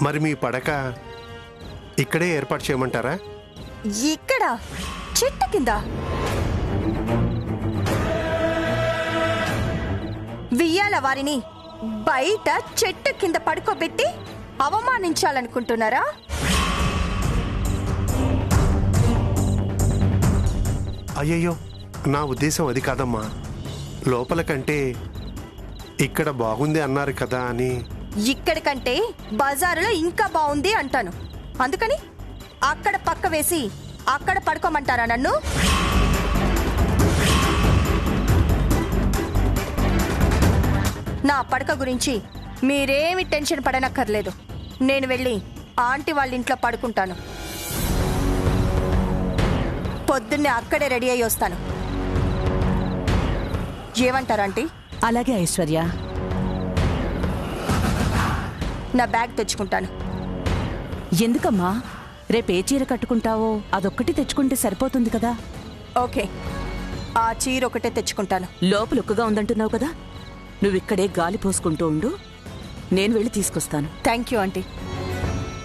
మరి మీ పడక ఇక్కడే ఏర్పాటు చేయమంటారా? ఇక్కడ చెట్టు కింద వియ్యాల వారిని బయట చెట్టు కింద పడుకోబెట్టి అవమానించాలనుకుంటున్నారా? అయ్యయ్యో, నా ఉద్దేశం అది కాదమ్మా. లోపల కంటే ఇక్కడ బాగుంది అన్నారు కదా అని. ఇక్కడి కంటే బజారులో ఇంకా బాగుంది అంటాను. అందుకని అక్కడ పక్క వేసి అక్కడ పడుకోమంటారా నన్ను? నా పడక గురించి మీరేమి టెన్షన్ పడనక్కర్లేదు. నేను వెళ్ళి ఆంటీ వాళ్ళ ఇంట్లో పడుకుంటాను. పొద్దున్నే అక్కడే రెడీ అయ్యి వస్తాను. ఏమంటారు ఆంటీ? అలాగే ఐశ్వర్య. నా బ్యాగ్ తెచ్చుకుంటాను. ఎందుకమ్మా? రేపు ఏ చీర కట్టుకుంటావో అదొక్కటి తెచ్చుకుంటే సరిపోతుంది కదా. ఓకే, ఆ చీర ఒకటే తెచ్చుకుంటాను. లోపలొక్కగా ఉందంటున్నావు కదా, నువ్విక్కడే గాలి పోసుకుంటూ ఉండు, నేను వెళ్ళి తీసుకొస్తాను. Thank you aunty.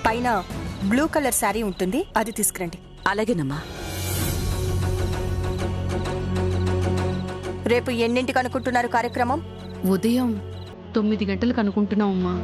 పైన బ్లూ కలర్ శారీ ఉంటుంది, అది తీసుకురండి. అలాగేనమ్మా. రేపు ఎన్నింటికి అనుకుంటున్నారు కార్యక్రమం? ఉదయం 9 గంటలకు అనుకుంటున్నామమ్మా.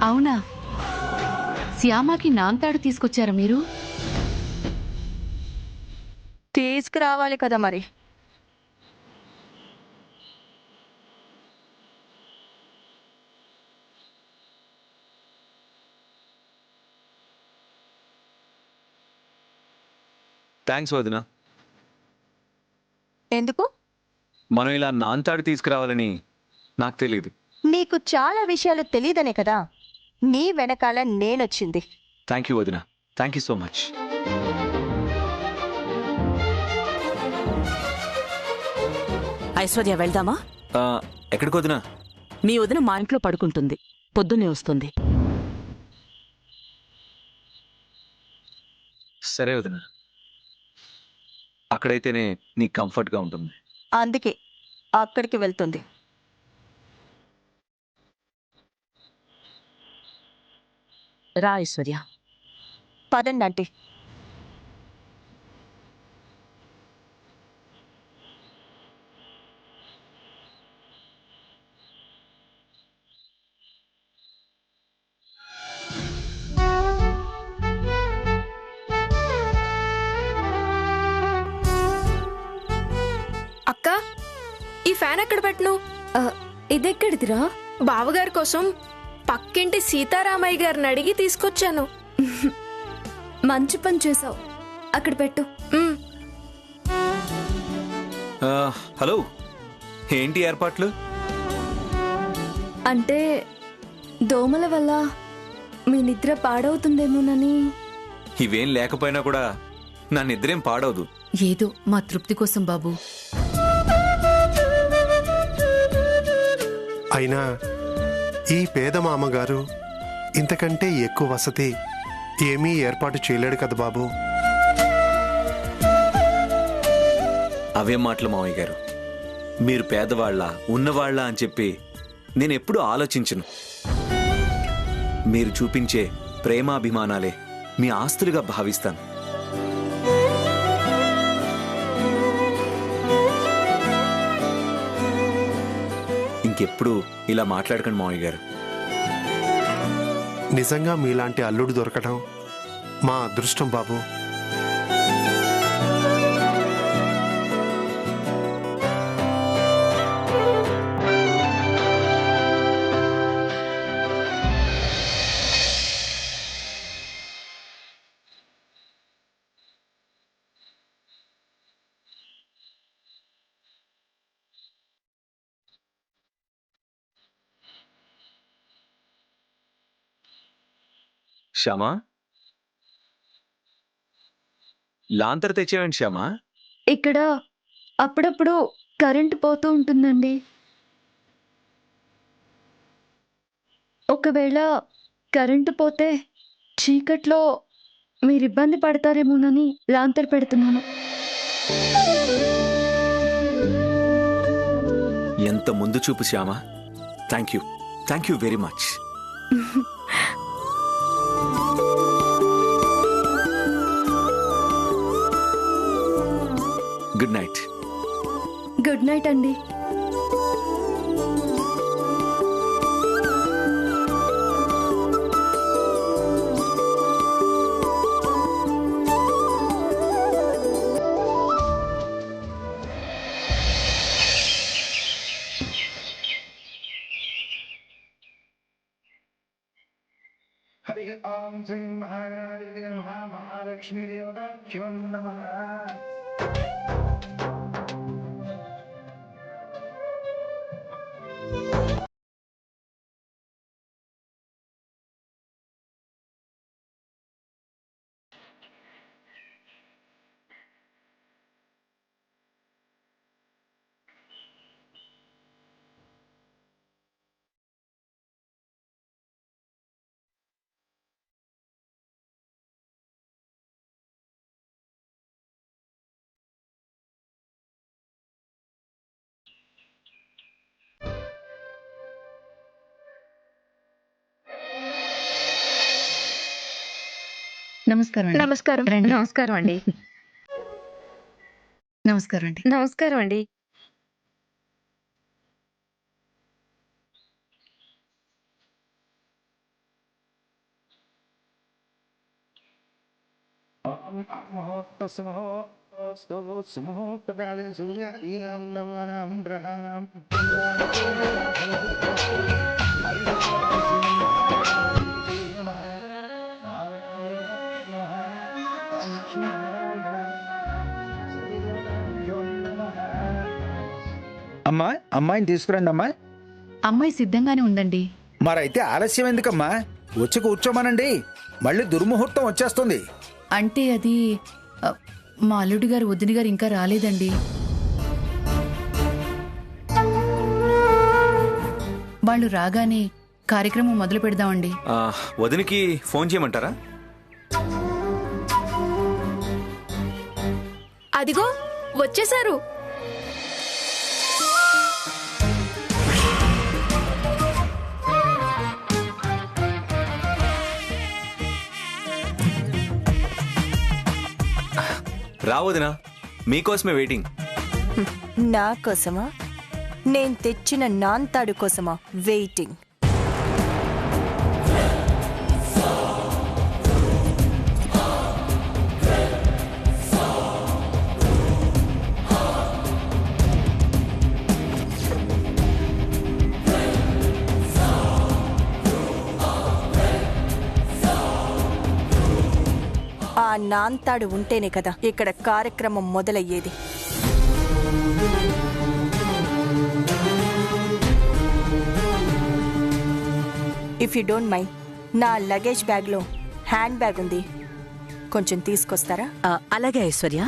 అవునా, శ్యామకి నాంతాడు తీసుకొచ్చారా మీరు? తీసుకురావాలి కదా మరి. థ్యాంక్స్ వదినా. ఎందుకు? మనం ఇలా నాంతాడు తీసుకురావాలని నాకు తెలియదు. నీకు చాలా విషయాలు తెలియదనే కదా నీ వెనకాల నేనొచ్చింది. థ్యాంక్ యూ వదినా, thank you so much. Aishwarya, వెళ్దామా? ఎక్కడికి వదినా? మీ వదిన మా ఇంట్లో పడుకుంటుంది, పొద్దున్నే వస్తుంది. సరే వదినా, అక్కడైతేనే నీకు కంఫర్ట్గా ఉంటుంది. అందుకే అక్కడికి వెళ్తుంది. రా ఐశ్వర్య. పదండి ఆంటీ. అక్క, ఈ ఫ్యాన్ ఎక్కడ పెట్టను? ఇదెక్కడిదిరా? బావగారి కోసం పక్కింటి సీతారామయ్య గారిని అడిగి తీసుకొచ్చాను. మంచి పని చేసావు, అక్కడ పెట్టు. హలో, ఏంటి ఏర్పాట్లు? అంటే దోమల వల్ల మీ నిద్ర పాడవుతుందేమోనని. ఇవేం లేకపోయినా కూడా నా నిద్రేం పాడవదు. ఏదో మా తృప్తి కోసం బాబు. అయినా ఈ పేద మామగారు ఇంతకంటే ఎక్కువ వసతి ఏమీ ఏర్పాటు చేయలేడు కదా బాబు. అవేం మాటలు మావయ్య గారు, మీరు పేదవాళ్ళ ఉన్నవాళ్ళ అని చెప్పి నేను ఎప్పుడూ ఆలోచించను. మీరు చూపించే ప్రేమాభిమానాలే మీ ఆస్తులుగా భావిస్తాను. ఇంకెప్పుడు ఇలా మాట్లాడకండి మావయ్య గారు. నిజంగా మీలాంటి అల్లుడు దొరకడం మా అదృష్టం బాబు. శ్యామా, లాంతర్ తెచ్చేవేంటి శ్యామా? ఇక్కడ అప్పుడప్పుడు కరెంటు పోతూ ఉంటుందండి. ఒకవేళ కరెంటు పోతే చీకట్లో మీరు ఇబ్బంది పడతారేమోనని లాంతర్ పెడుతున్నాను. ఎంత ముందు చూపు Shyama. Thank you very much. Good night. Good night అండి. నమస్కారం అండి. నమస్కారం. రండి. నమస్కారం అండి. నమస్కారం అండి. నమస్కారం అండి. అమ్మా, అమ్మాయిని తీసుకురండి అమ్మా. అమ్మాయి సిద్ధంగానే ఉందండి. మరైతే ఆలస్యం ఎందుకమ్మా? వచ్చి కూర్చోమనండి. మళ్ళీ దుర్ముహూర్తం వచ్చేస్తుంది. అంటే అది మా అల్లుడి గారు వదిన గారు ఇంకా రాలేదండి. వాళ్ళు రాగానే కార్యక్రమం మొదలు పెడదామండి. వదినికి ఫోన్ చేయమంటారా? అదిగో వచ్చేసారు. రా వదినా, మీకోసమే వెయిటింగ్. నా కోసమా? నేను తెచ్చిన నాంతాడు కోసమా వెయిటింగ్? ఆ నాంతాడు ఉంటేనే కదా ఇక్కడ కార్యక్రమం మొదలయ్యేది. ఇఫ్ యూ డోంట్ మైండ్, నా లగేజ్ బ్యాగ్లో హ్యాండ్ బ్యాగ్ ఉంది, కొంచెం తీసుకొస్తారా? అలాగే ఐశ్వర్య.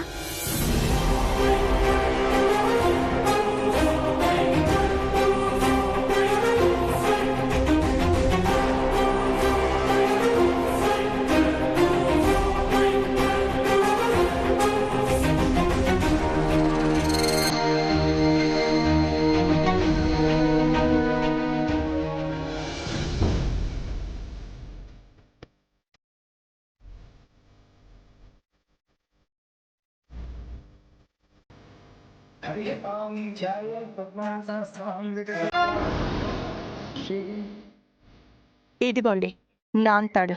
ఇదిగోండి నాంతాడు.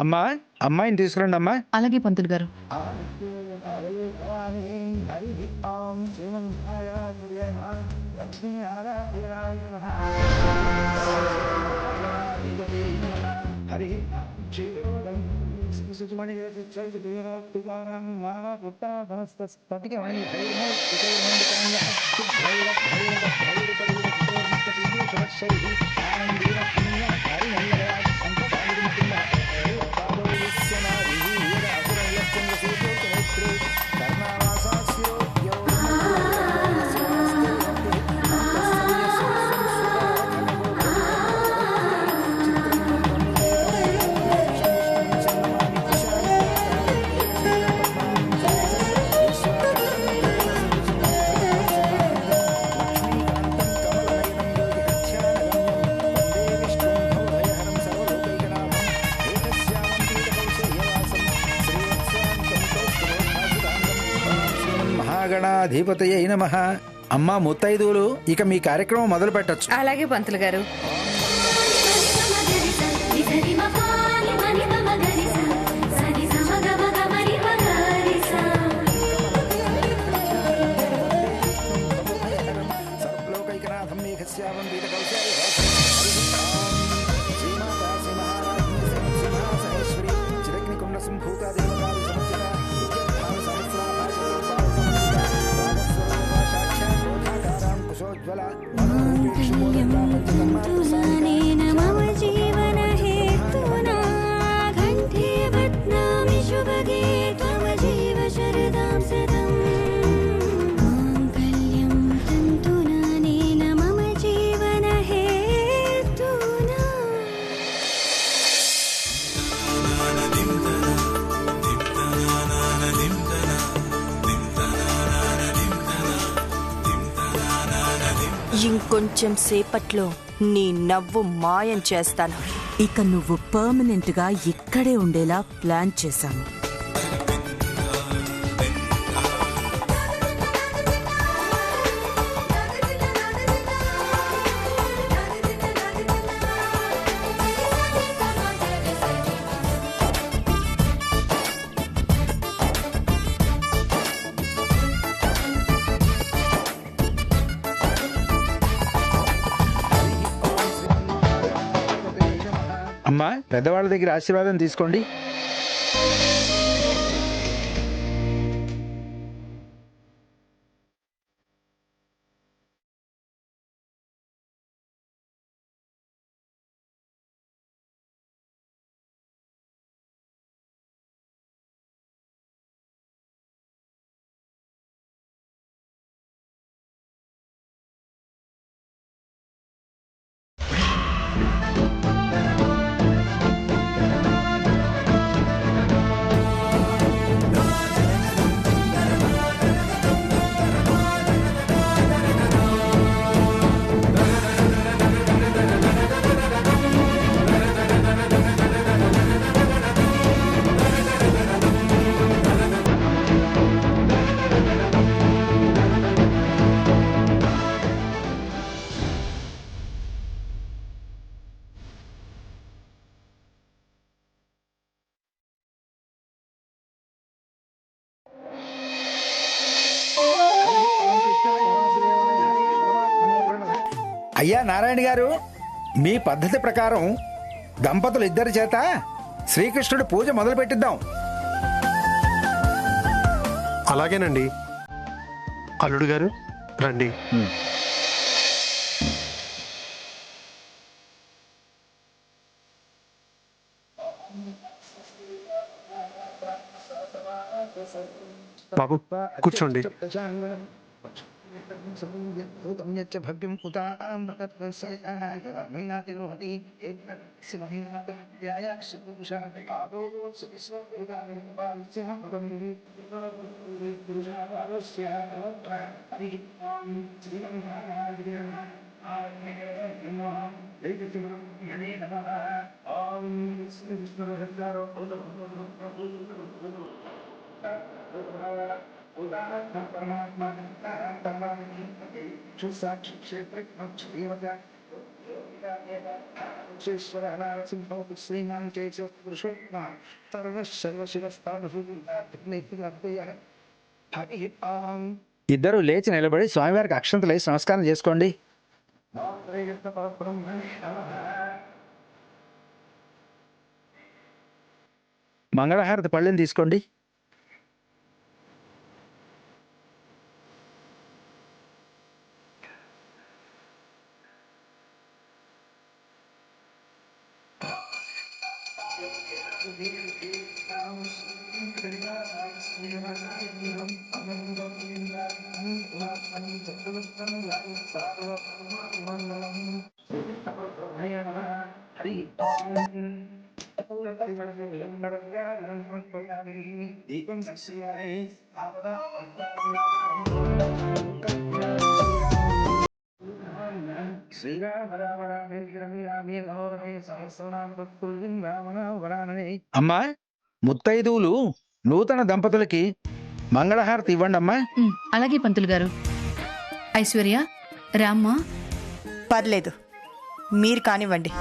అమ్మా, అమ్మాయిని తీసుకురండి అమ్మా. అలాగే పంతులు గారు. మహాగణాధిపతయే నమః. అమ్మా ముత్తైదువులు, ఇక మీ కార్యక్రమం మొదలు పెట్టచ్చు. అలాగే పంతులు గారు. ఇంకొంచెం సేపట్లో నీ నవ్వు మాయం చేస్తాను. ఇక నువ్వు పర్మనెంట్ గా ఇక్కడే ఉండేలా ప్లాన్ చేశాను. అమ్మా, పెద్దవాళ్ళ దగ్గర ఆశీర్వాదం తీసుకోండి. అయ్యా నారాయణ గారు, మీ పద్ధతి ప్రకారం దంపతులు ఇద్దరి చేత శ్రీకృష్ణుడి పూజ మొదలు పెట్టిద్దాం. అలాగేనండి. అల్లుడు గారు రండి. బాబు కూర్చోండి. ఇద్దరు లేచి నిలబడి స్వామివారికి అక్షంతలు వేసి నమస్కారం చేసుకోండి. మంగళహారతి పళ్ళని తీసుకోండి. అమ్మా, ముత్తైదువులు నూతన దంపతులకి మంగళహారతి ఇవ్వండి అమ్మా. అలాగే పంతులు గారు. ఐశ్వర్య, రామ్మా. పర్లేదు, మీరు కానివ్వండి.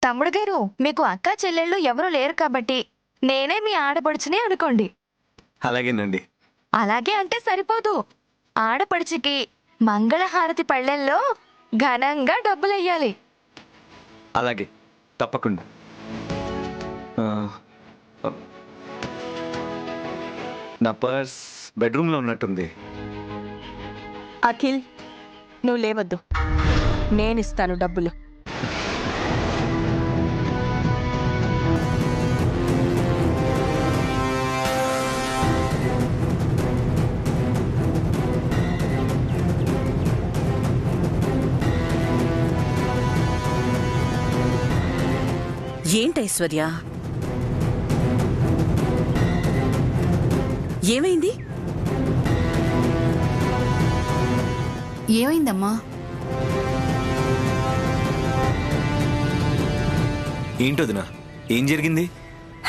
తమ్ముడు గారు, మీకు అక్క చెల్లెళ్ళు ఎవరూ లేరు కాబట్టి నేనే మీ ఆడపడుచుని అనుకోండి. అలాగేనండి. అలాగే అంటే సరిపోదు. ఆడపడుచుకి మంగళహారతి పళ్ళెల్లో ఘనంగా డబ్బులెయ్యాలి. అలాగే, తప్పకుండా. నా పర్స్ బెడ్రూమ్లో ఉన్నట్టుంది. అఖిల్, నువ్వు లేవద్దు, నేనిస్తాను డబ్బులు. ఏంటి ఐశ్వర్య, ఏమైంది? ఏమైందమ్మా? ఏంటోదినా, ఏం జరిగింది?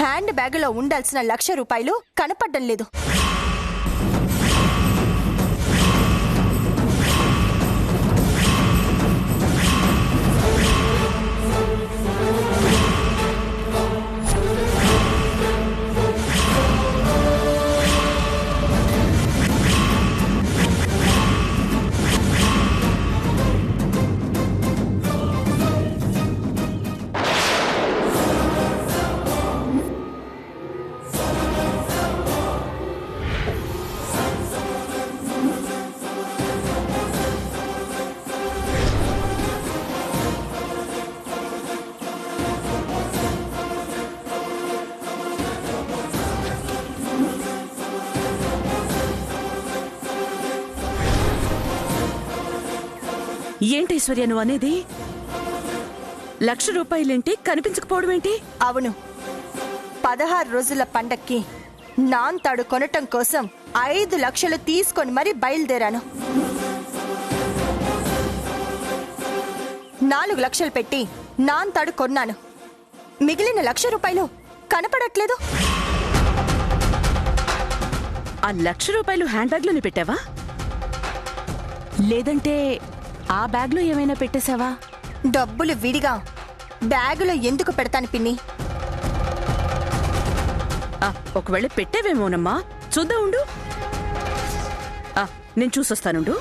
హ్యాండ్ బ్యాగులో ఉండాల్సిన 1,00,000 రూపాయలు కనపడ్డం లేదు. ఏంటి ఐశ్వర్య నువ్వు అనేది? 1,00,000 రూపాయలేంటి, కనిపించకపోవడం ఏంటి? అవును, 16 రోజుల పండక్కి నాన్ తాడు కొనటం కోసం 5 లక్షలు తీసుకొని మరీ బయలుదేరాను. 4 లక్షలు పెట్టి నాన్ తాడు కొన్నాను. మిగిలిన 1,00,000 రూపాయలు కనపడట్లేదు. ఆ 1,00,000 రూపాయలు హ్యాండ్ బ్యాగ్లోనే పెట్టావా, లేదంటే ఆ బ్యాగ్లో ఏమైనా పెట్టేశావా? డబ్బులు విడిగా బ్యాగులో ఎందుకు పెడతాను పిన్ని? ఒకవేళ పెట్టేవేమోనమ్మా, చూద్దాం ఉండు. నేను చూసొస్తానుండు.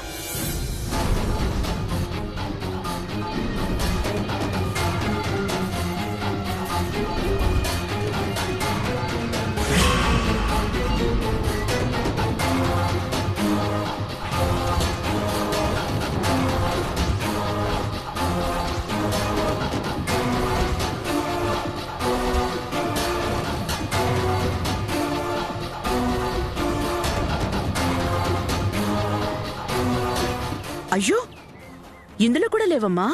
అయ్యో ఇందులో కూడా లేవమ్మా.